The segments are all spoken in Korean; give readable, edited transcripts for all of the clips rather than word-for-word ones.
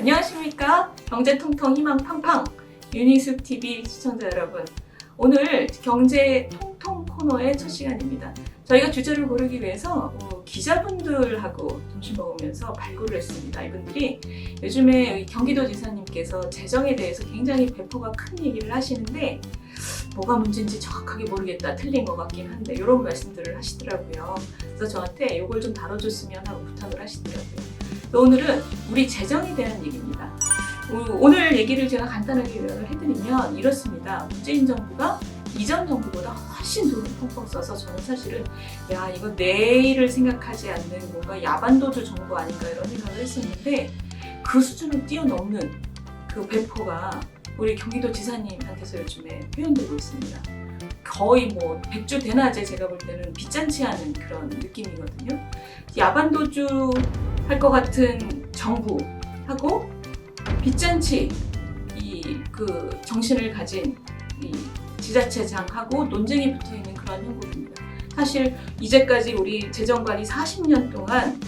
안녕하십니까? 경제통통 희망 팡팡 유니숲TV 시청자 여러분, 오늘 경제 통통 코너의 첫 시간입니다. 저희가 주제를 고르기 위해서 기자분들하고 점심 먹으면서 발굴을 했습니다. 이분들이 요즘에 경기도지사님께서 재정에 대해서 굉장히 배포가 큰 얘기를 하시는데 뭐가 문제인지 정확하게 모르겠다, 틀린 것 같긴 한데 이런 말씀들을 하시더라고요. 그래서 저한테 이걸 좀 다뤄줬으면 하고 부탁을 하시더라고요. 오늘은 우리 재정에 대한 얘기입니다. 오늘 얘기를 제가 간단하게 요약을 해드리면 이렇습니다. 문재인 정부가 이전 정부보다 훨씬 돈을 펑펑 써서 저는 사실은 이거 내일을 생각하지 않는 뭔가 야반도주 정부 아닌가 이런 생각을 했었는데, 그 수준을 뛰어넘는 그 배포가 우리 경기도지사님한테서 요즘에 표현되고 있습니다. 거의 뭐 백주 대낮에 제가 볼 때는 빚잔치 하는 그런 느낌이거든요. 야반도주 할 것 같은 정부하고 빚잔치 그 정신을 가진 이 지자체장하고 논쟁이 붙어 있는 그런 형국입니다. 사실 이제까지 우리 재정관이 40년 동안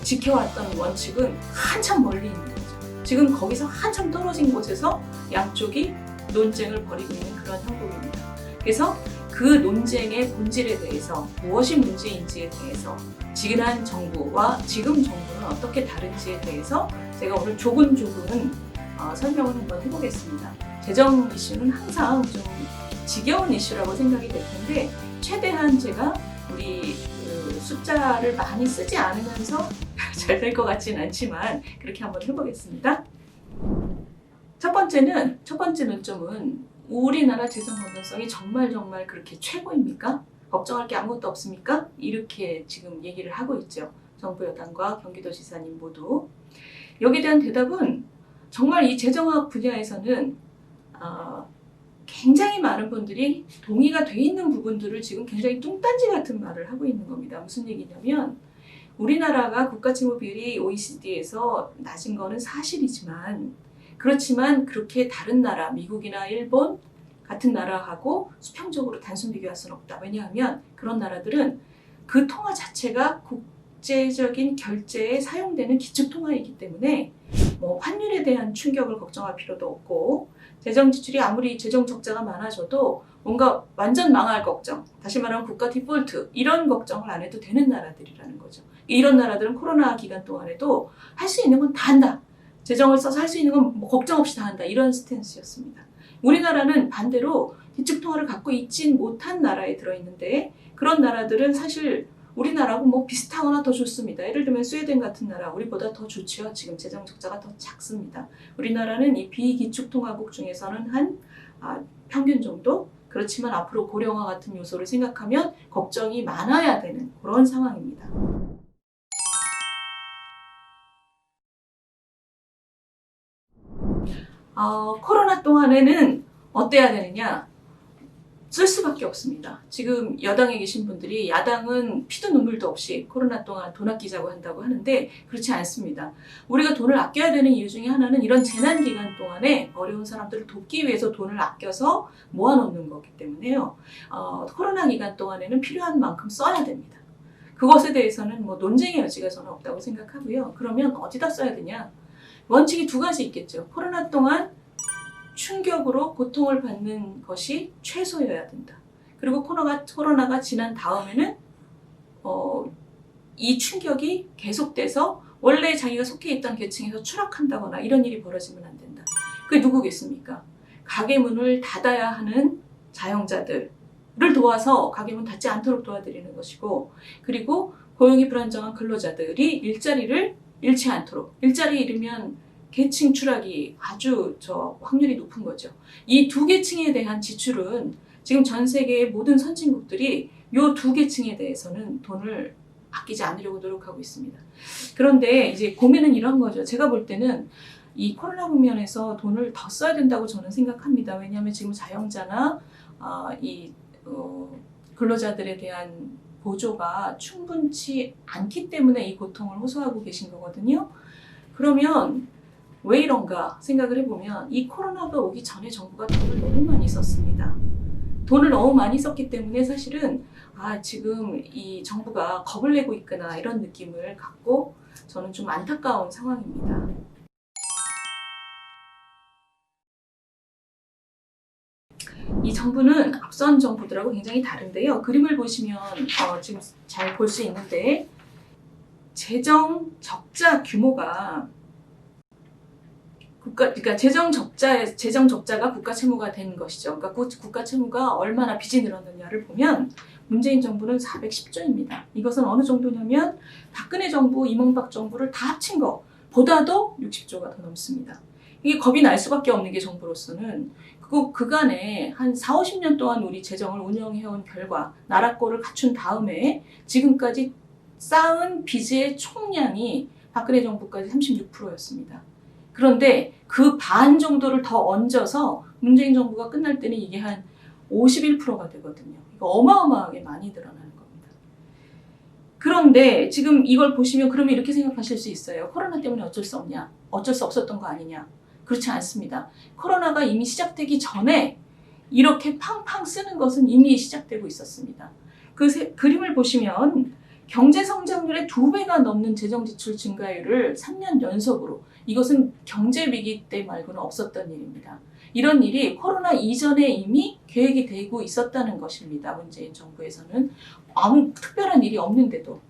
지켜왔던 원칙은 한참 멀리 있는 거죠. 지금 거기서 한참 떨어진 곳에서 양쪽이 논쟁을 벌이고 있는 그런 형국입니다. 그래서 그 논쟁의 본질에 대해서, 무엇이 문제인지에 대해서, 지난 정부와 지금 정부는 어떻게 다른지에 대해서 제가 오늘 조근조근 설명을 한번 해보겠습니다. 재정 이슈는 항상 좀 지겨운 이슈라고 생각이 될 텐데, 최대한 제가 우리 숫자를 많이 쓰지 않으면서 잘 될 것 같진 않지만 그렇게 한번 해보겠습니다. 첫 번째 논점은 우리나라 재정 건전성이 정말 그렇게 최고입니까? 걱정할 게 아무것도 없습니까? 이렇게 지금 얘기를 하고 있죠. 정부 여당과 경기도지사님 모두. 여기에 대한 대답은 정말 이 재정학 분야에서는 굉장히 많은 분들이 동의가 돼 있는 부분들을 지금 굉장히 뚱딴지 같은 말을 하고 있는 겁니다. 무슨 얘기냐면, 우리나라가 국가채무 비율이 OECD에서 낮은 거는 사실이지만, 그렇지만 그렇게 다른 나라, 미국이나 일본 같은 나라하고 수평적으로 단순 비교할 수는 없다. 왜냐하면 그런 나라들은 그 통화 자체가 국제적인 결제에 사용되는 기축통화이기 때문에 뭐 환율에 대한 충격을 걱정할 필요도 없고, 재정 지출이 아무리 재정 적자가 많아져도 뭔가 완전 망할 걱정, 다시 말하면 국가 디폴트, 이런 걱정을 안 해도 되는 나라들이라는 거죠. 이런 나라들은 코로나 기간 동안에도 할 수 있는 건 다 한다. 재정을 써서 할 수 있는 건 뭐 걱정 없이 다 한다. 이런 스탠스였습니다. 우리나라는 반대로 기축통화를 갖고 있진 못한 나라에 들어있는데, 그런 나라들은 사실 우리나라하고 뭐 비슷하거나 더 좋습니다. 예를 들면 스웨덴 같은 나라, 우리보다 더 좋죠. 지금 재정 적자가 더 작습니다. 우리나라는 이 비기축통화국 중에서는 한 평균 정도? 그렇지만 앞으로 고령화 같은 요소를 생각하면 걱정이 많아야 되는 그런 상황입니다. 코로나 동안에는 어때야 되느냐? 쓸 수밖에 없습니다. 지금 여당에 계신 분들이 야당은 피도 눈물도 없이 코로나 동안 돈 아끼자고 한다고 하는데 그렇지 않습니다. 우리가 돈을 아껴야 되는 이유 중에 하나는 이런 재난 기간 동안에 어려운 사람들을 돕기 위해서 돈을 아껴서 모아놓는 거기 때문에요. 코로나 기간 동안에는 필요한 만큼 써야 됩니다. 그것에 대해서는 뭐 논쟁의 여지가 저는 없다고 생각하고요. 그러면 어디다 써야 되냐? 원칙이 두 가지 있겠죠. 코로나 동안 충격으로 고통을 받는 것이 최소여야 된다. 그리고 코로나가 지난 다음에는 이 충격이 계속돼서 원래 자기가 속해 있던 계층에서 추락한다거나 이런 일이 벌어지면 안 된다. 그게 누구겠습니까? 가게 문을 닫아야 하는 자영자들을 도와서 가게 문 닫지 않도록 도와드리는 것이고, 그리고 고용이 불안정한 근로자들이 일자리를 잃지 않도록, 일자리에 이르면 계층 추락이 아주 확률이 높은 거죠. 이 두 계층에 대한 지출은 지금 전 세계의 모든 선진국들이 이 두 계층에 대해서는 돈을 아끼지 않으려고 노력하고 있습니다. 그런데 이제 고민은 이런 거죠. 제가 볼 때는 이 코로나 국면에서 돈을 더 써야 된다고 저는 생각합니다. 왜냐하면 지금 자영자나 근로자들에 대한 보조가 충분치 않기 때문에 이 고통을 호소하고 계신 거거든요. 그러면 왜 이런가 생각을 해보면, 이 코로나가 오기 전에 정부가 돈을 너무 많이 썼습니다. 돈을 너무 많이 썼기 때문에 사실은 지금 이 정부가 겁을 내고 있구나, 이런 느낌을 갖고 저는 좀 안타까운 상황입니다. 이 정부는 앞선 정부들하고 굉장히 다른데요. 그림을 보시면 지금 잘 볼 수 있는데 재정 적자 규모가 그러니까 재정 적자가 국가 채무가 된 것이죠. 그러니까 국가 채무가 얼마나 빚이 늘었느냐를 보면 문재인 정부는 410조입니다. 이것은 어느 정도냐면 박근혜 정부, 이명박 정부를 다 합친 것보다도 60조가 더 넘습니다. 이게 겁이 날 수밖에 없는 게 정부로서는 그간에 한 4, 50년 동안 우리 재정을 운영해온 결과 나라 꼴을 갖춘 다음에 지금까지 쌓은 빚의 총량이 박근혜 정부까지 36%였습니다. 그런데 그 반 정도를 더 얹어서 문재인 정부가 끝날 때는 이게 한 51%가 되거든요. 이거 어마어마하게 많이 늘어나는 겁니다. 그런데 지금 이걸 보시면 그러면 이렇게 생각하실 수 있어요. 코로나 때문에 어쩔 수 없냐? 어쩔 수 없었던 거 아니냐? 그렇지 않습니다. 코로나가 이미 시작되기 전에 이렇게 팡팡 쓰는 것은 이미 시작되고 있었습니다. 그림을 보시면 경제 성장률의 2배가 넘는 재정 지출 증가율을 3년 연속으로, 이것은 경제 위기 때 말고는 없었던 일입니다. 이런 일이 코로나 이전에 이미 계획이 되고 있었다는 것입니다. 문재인 정부에서는 아무 특별한 일이 없는데도.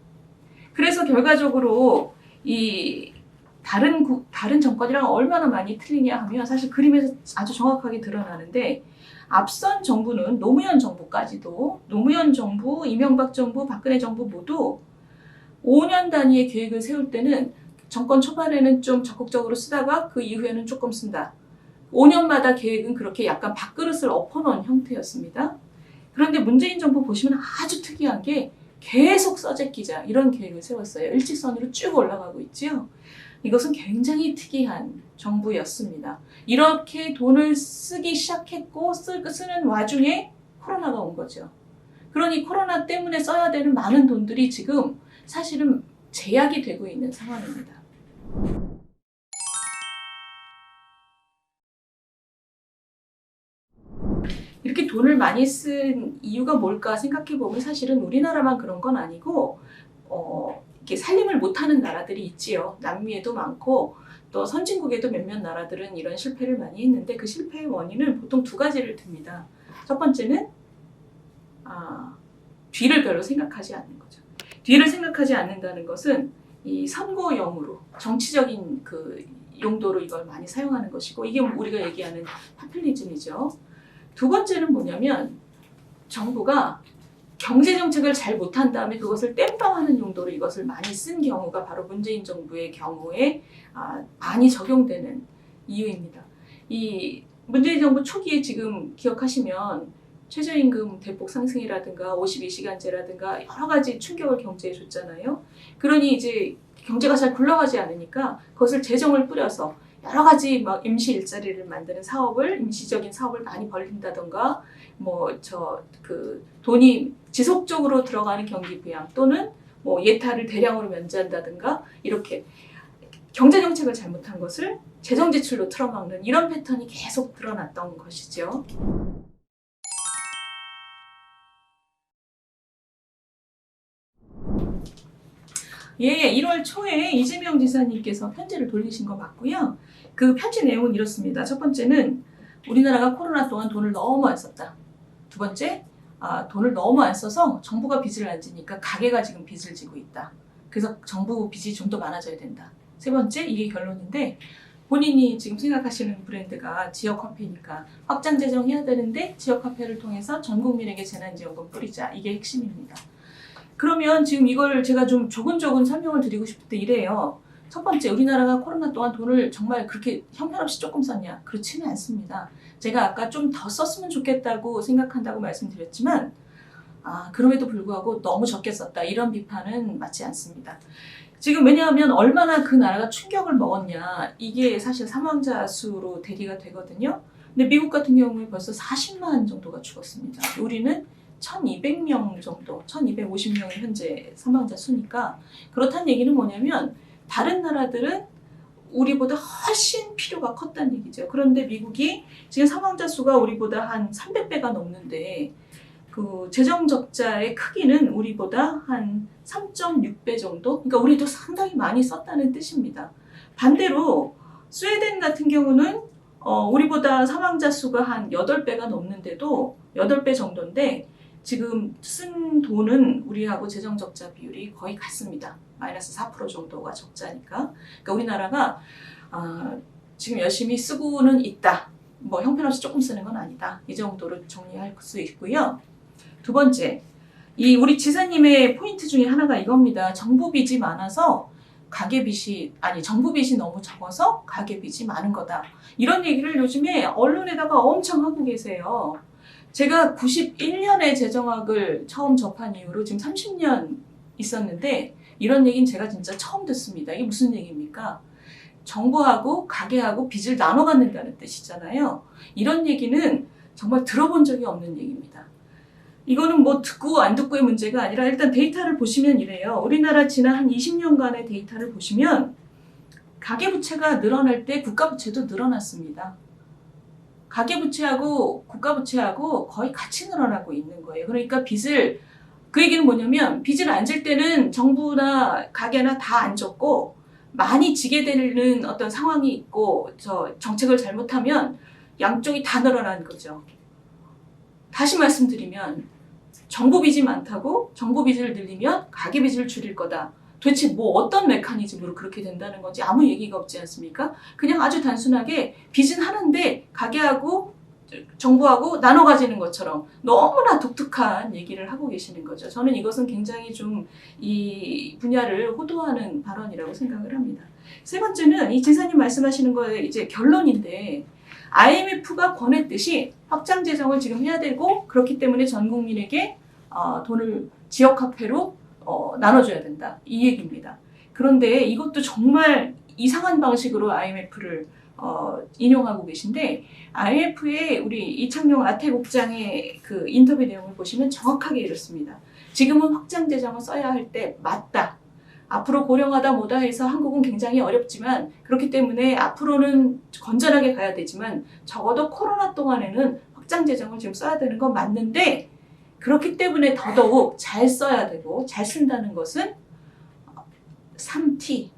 그래서 결과적으로 이 다른 정권이랑 얼마나 많이 틀리냐 하면 사실 그림에서 아주 정확하게 드러나는데, 앞선 정부는 노무현 정부까지도, 노무현 정부, 이명박 정부, 박근혜 정부 모두 5년 단위의 계획을 세울 때는 정권 초반에는 좀 적극적으로 쓰다가 그 이후에는 조금 쓴다. 5년마다 계획은 그렇게 약간 밥그릇을 엎어놓은 형태였습니다. 그런데 문재인 정부 보시면 아주 특이한 게 계속 써제끼자 이런 계획을 세웠어요. 일직선으로 쭉 올라가고 있지요. 이것은 굉장히 특이한 정부였습니다. 이렇게 돈을 쓰기 시작했고 쓰는 와중에 코로나가 온 거죠. 그러니 코로나 때문에 써야 되는 많은 돈들이 지금 사실은 제약이 되고 있는 상황입니다. 이렇게 돈을 많이 쓴 이유가 뭘까 생각해 보면 사실은 우리나라만 그런 건 아니고 이렇게 살림을 못하는 나라들이 있지요. 남미에도 많고 또 선진국에도 몇몇 나라들은 이런 실패를 많이 했는데 그 실패의 원인은 보통 두 가지를 듭니다. 첫 번째는 뒤를 별로 생각하지 않는 거죠. 뒤를 생각하지 않는다는 것은 이 선거용으로 정치적인 그 용도로 이걸 많이 사용하는 것이고, 이게 우리가 얘기하는 파퓰리즘이죠. 두 번째는 뭐냐면 정부가 경제정책을 잘 못한 다음에 그것을 땜빵하는 용도로 이것을 많이 쓴 경우가 바로 문재인 정부의 경우에 많이 적용되는 이유입니다. 이 문재인 정부 초기에 지금 기억하시면 최저임금 대폭 상승이라든가 52시간제라든가 여러 가지 충격을 경제에 줬잖아요. 그러니 이제 경제가 잘 굴러가지 않으니까 그것을 재정을 뿌려서 여러 가지 막 임시 일자리를 만드는 임시적인 사업을 많이 벌린다던가, 돈이 지속적으로 들어가는 경기 부양 또는 예타를 대량으로 면제한다든가, 이렇게 경제 정책을 잘못한 것을 재정 지출로 틀어막는 이런 패턴이 계속 드러났던 것이죠. 예, 1월 초에 이재명 지사님께서 편지를 돌리신 거 맞고요. 그 편지 내용은 이렇습니다. 첫 번째는 우리나라가 코로나 동안 돈을 너무 안 썼다. 두 번째, 돈을 너무 안 써서 정부가 빚을 안 지니까 가게가 지금 빚을 지고 있다. 그래서 정부 빚이 좀 더 많아져야 된다. 세 번째, 이게 결론인데 본인이 지금 생각하시는 브랜드가 지역화폐니까 확장 재정해야 되는데 지역화폐를 통해서 전 국민에게 재난지원금 뿌리자. 이게 핵심입니다. 그러면 지금 이걸 제가 좀 조근조근 설명을 드리고 싶을 때 이래요. 첫 번째, 우리나라가 코로나 동안 돈을 정말 그렇게 형편없이 조금 썼냐? 그렇지는 않습니다. 제가 아까 좀 더 썼으면 좋겠다고 생각한다고 말씀드렸지만 그럼에도 불구하고 너무 적게 썼다. 이런 비판은 맞지 않습니다. 지금 왜냐하면 얼마나 그 나라가 충격을 먹었냐. 이게 사실 사망자 수로 대비가 되거든요. 근데 미국 같은 경우에 벌써 40만 정도가 죽었습니다. 우리는 1200명 정도, 1250명이 현재 사망자 수니까, 그렇다는 얘기는 뭐냐면 다른 나라들은 우리보다 훨씬 필요가 컸다는 얘기죠. 그런데 미국이 지금 사망자 수가 우리보다 한 300배가 넘는데 그 재정 적자의 크기는 우리보다 한 3.6배 정도? 그러니까 우리도 상당히 많이 썼다는 뜻입니다. 반대로 스웨덴 같은 경우는 우리보다 사망자 수가 한 8배가 넘는데도 8배 정도인데 지금 쓴 돈은 우리하고 재정 적자 비율이 거의 같습니다. 마이너스 4% 정도가 적자니까. 그러니까 우리나라가 지금 열심히 쓰고는 있다. 뭐 형편없이 조금 쓰는 건 아니다. 이 정도로 정리할 수 있고요. 두 번째, 이 우리 지사님의 포인트 중에 하나가 이겁니다. 정부 빚이 많아서 정부 빚이 너무 적어서 가계빚이 많은 거다. 이런 얘기를 요즘에 언론에다가 엄청 하고 계세요. 제가 91년에 재정학을 처음 접한 이후로 지금 30년 있었는데 이런 얘기는 제가 진짜 처음 듣습니다. 이게 무슨 얘기입니까? 정부하고 가계하고 빚을 나눠 갖는다는 뜻이잖아요. 이런 얘기는 정말 들어본 적이 없는 얘기입니다. 이거는 뭐 듣고 안 듣고의 문제가 아니라 일단 데이터를 보시면 이래요. 우리나라 지난 한 20년간의 데이터를 보시면 가계부채가 늘어날 때 국가부채도 늘어났습니다. 가계부채하고 국가부채하고 거의 같이 늘어나고 있는 거예요. 그러니까 그 얘기는 뭐냐면 빚을 안 질 때는 정부나 가계나 다 안 졌고 많이 지게 되는 어떤 상황이 있고 정책을 잘못하면 양쪽이 다 늘어나는 거죠. 다시 말씀드리면 정부 빚이 많다고 정부 빚을 늘리면 가계 빚을 줄일 거다. 도대체 뭐 어떤 메커니즘으로 그렇게 된다는 건지 아무 얘기가 없지 않습니까? 그냥 아주 단순하게 빚은 하는데 가계하고 정부하고 나눠 가지는 것처럼 너무나 독특한 얘기를 하고 계시는 거죠. 저는 이것은 굉장히 좀 이 분야를 호도하는 발언이라고 생각을 합니다. 세 번째는 이 지사님 말씀하시는 거의 이제 결론인데 IMF가 권했듯이 확장 재정을 지금 해야 되고 그렇기 때문에 전 국민에게 돈을 지역화폐로 나눠줘야 된다. 이 얘기입니다. 그런데 이것도 정말 이상한 방식으로 IMF를 인용하고 계신데 IMF의 우리 이창용 아태국장의 그 인터뷰 내용을 보시면 정확하게 이렇습니다. 지금은 확장 재정을 써야 할 때 맞다. 앞으로 고령화다 뭐다 해서 한국은 굉장히 어렵지만 그렇기 때문에 앞으로는 건전하게 가야 되지만 적어도 코로나 동안에는 확장 재정을 지금 써야 되는 건 맞는데 그렇기 때문에 더더욱 잘 써야 되고 잘 쓴다는 것은 3T,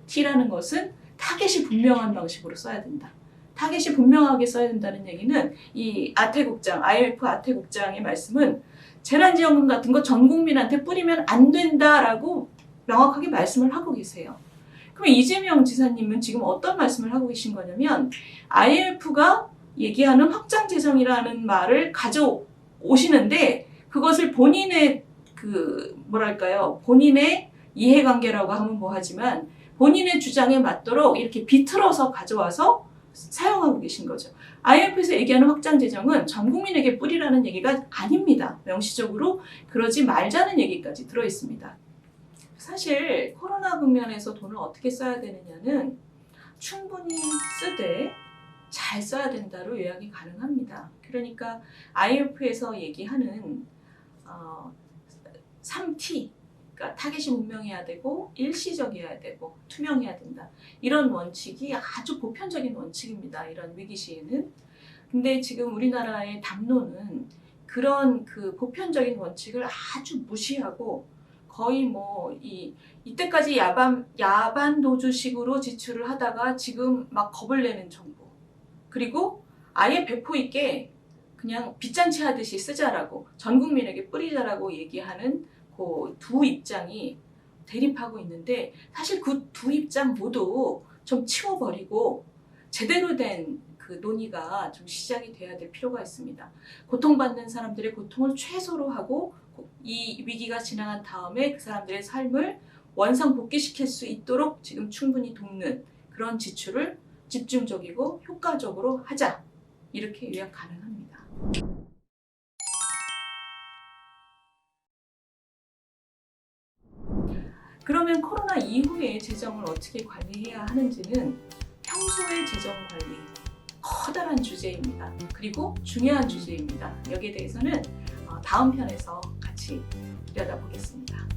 T라는 것은 타겟이 분명한 방식으로 써야 된다. 타겟이 분명하게 써야 된다는 얘기는 이 IMF 아태국장의 말씀은 재난지원금 같은 거 전 국민한테 뿌리면 안 된다라고 명확하게 말씀을 하고 계세요. 그럼 이재명 지사님은 지금 어떤 말씀을 하고 계신 거냐면 IMF가 얘기하는 확장 재정이라는 말을 가져오시는데 그것을 본인의 본인의 이해관계라고 하면 뭐하지만 본인의 주장에 맞도록 이렇게 비틀어서 가져와서 사용하고 계신 거죠. IMF에서 얘기하는 확장 재정은 전 국민에게 뿌리라는 얘기가 아닙니다. 명시적으로 그러지 말자는 얘기까지 들어있습니다. 사실 코로나 국면에서 돈을 어떻게 써야 되느냐는 충분히 쓰되 잘 써야 된다로 요약이 가능합니다. 그러니까 IMF에서 얘기하는 3T, 그러니까 타겟이 분명해야 되고 일시적이어야 되고 투명해야 된다. 이런 원칙이 아주 보편적인 원칙입니다. 이런 위기 시에는. 근데 지금 우리나라의 담론은 그런 그 보편적인 원칙을 아주 무시하고 거의 뭐 이때까지 야반 도주식으로 지출을 하다가 지금 막 겁을 내는 정부. 그리고 아예 배포 있게 그냥 빚잔치 하듯이 쓰자라고 전 국민에게 뿌리자라고 얘기하는 그 두 입장이 대립하고 있는데 사실 그 두 입장 모두 좀 치워버리고 제대로 된 그 논의가 좀 시작이 돼야 될 필요가 있습니다. 고통받는 사람들의 고통을 최소로 하고 이 위기가 지나간 다음에 그 사람들의 삶을 원상복귀시킬 수 있도록 지금 충분히 돕는 그런 지출을 집중적이고 효과적으로 하자. 이렇게 요약 가능합니다. 그러면 코로나 이후에 재정을 어떻게 관리해야 하는지는 평소의 재정 관리, 커다란 주제입니다. 그리고 중요한 주제입니다. 여기에 대해서는 다음 편에서 같이 들여다보겠습니다.